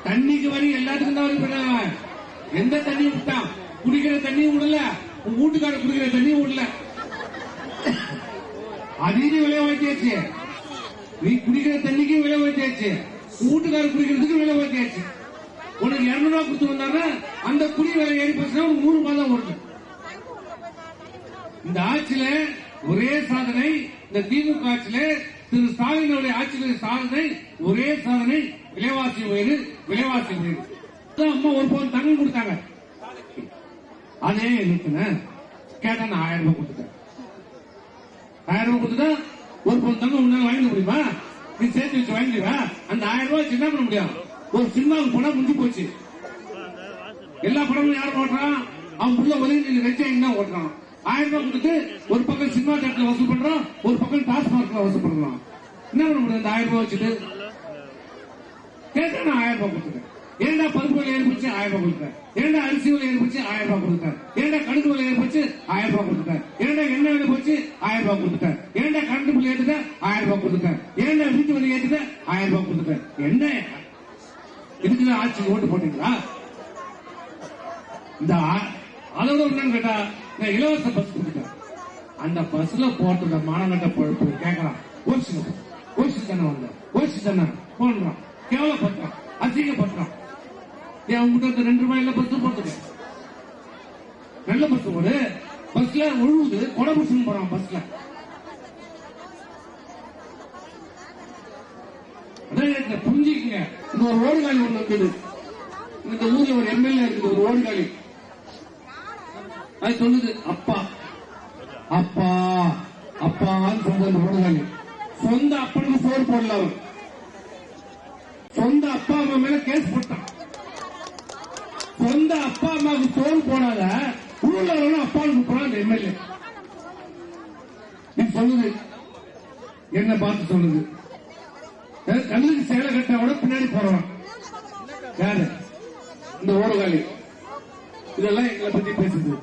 தண்ணிக்கு வரி எல்லாத்துக்கும் தான் வரி பண்ணாங்க. எந்த தண்ணியும் விட்டான்? குடிக்கிற தண்ணியும் விடல, உன் வீட்டுக்கார குடிக்கிற தண்ணியும் விடல. அதையும் விலை வைத்தியாச்சு. நீ குடிக்கிற தண்ணிக்கு விலை வைத்தியாச்சு, வீட்டுக்கார குடிக்கிறதுக்கு விலை வைத்தியாச்சு. உனக்கு 200 ரூபாய் கொடுத்து வந்தாங்கன்னா அந்த குடி விலை ஏறி போச்சுன்னா உனக்கு 100 ரூபாய் தான் வருது. இந்த ஆட்சியில ஒரே சாதனை, இந்த திமுக ஆட்சியில திரு ஸ்டாலினுடைய ஆட்சியில சாதனை, ஒரே சாதனை விலைவாசி உயர்வு. விலைவாசி உயர்வு அம்மா ஒரு பவுன் தங்கம் கொடுத்தாங்க. அதே இருக்குன்னு கேட்டா நான் 1000 ரூபாய் கொடுத்துட்டேன். 1000 ரூபாய் கொடுத்துட்டா ஒரு பவுன் தங்கம் உன்னால வாங்கிட முடியுமா? நீ சேர்த்து வச்சு வாங்கிடுவா? அந்த 1000 ரூபாய் என்ன பண்ண முடியும்? ஒரு சினிமாவுக்கு போனா முடிஞ்சு போச்சு. எல்லா படமும் யாரும் ஓட்டுறான்? அவன் உள்ள உதவி வச்சா ஓட்டுறான். 1000 ரூபாய் கொடுத்துட்டு ஒரு பக்கம் சினிமா தேட்டர்ல வசூல் பண்றான், ஒரு பக்கம் டாஸ்மார்க்ல வசூல் பண்றான். என்ன பண்ண முடியும்? இந்த 1000 ரூபாய் வச்சுட்டு கேட்டா நான் 1000 ரூபாய் கொடுத்துட்டேன். ஏண்டா பருப்பு விலை ஏற்படுச்சு 1000 ரூபாய் கொடுத்தேன். ஏண்டா அரிசி விலை ஏற்படுச்சு 1000 ரூபாய் கொடுத்தேன். ஏண்டா கடுகு விலை ஏற்படுச்சு 1000 ரூபாய் கொடுத்தேன். ஏண்டா எண்ணெய் விலை போச்சு 1000 ரூபாய் கொடுத்துட்டேன். ஏண்டா கரண்ட் பில் ஏற்றுட்ட 1000 ரூபாய் கொடுத்துட்டேன். ஏண்டா வீட்டு விலை ஏற்றுட்ட 1000 ரூபாய் கொடுத்துட்டேன். என்ன இதுக்குதான் ஆட்சி ஓட்டு போட்டீங்களா? இந்த அதோட என்னன்னு கேட்டா நான் இலவச பஸ் கொடுத்துட்டேன். அந்த பஸ்ல போட்டு மானங்கட்ட பொழுப்பு கேட்கலாம். ஓசி தானே வந்த ஓசி தானே போன்றான், கேவலப்படுறான், அசிங்கப்படுறான். அவங்ககிட்ட 2 ரூபாயில பஸ் போட்டுக்க. நல்ல பஸ் போடு. பஸ்ல ஒழுகுது, கொடை புடிச்சுன்னு போறான் பஸ்ல. புரிஞ்சுக்கங்க. இந்த ஒரு ஓடுகாலி ஒண்ணு இருக்குது. இந்த ஊர்ல ஒரு எம்எல்ஏ இருக்குது, ஒரு ஓடுகாலி. அது சொல்லுது அப்பா அப்பா அப்பான்னு சொல்ற ஓடுகாலி. சொந்த அப்பனுக்கு சோறு போடல. அவர் சொந்த அப்பா அம்மா மேல கேஸ் போட்டான். சொந்த அப்பா அம்மாவுக்கு சோறு போடாத ஊர்ல வரணும் அப்பாவுக்கு போனா அந்த எம்எல்ஏ சொல்லுது. என்ன பார்த்து சொல்லுது. கண்ணுக்கு சேலை கட்டாவோட பின்னாடி போறவன் யாரு? இந்த ஓடுகாலி. இதெல்லாம் எங்களை பத்தி பேசுது.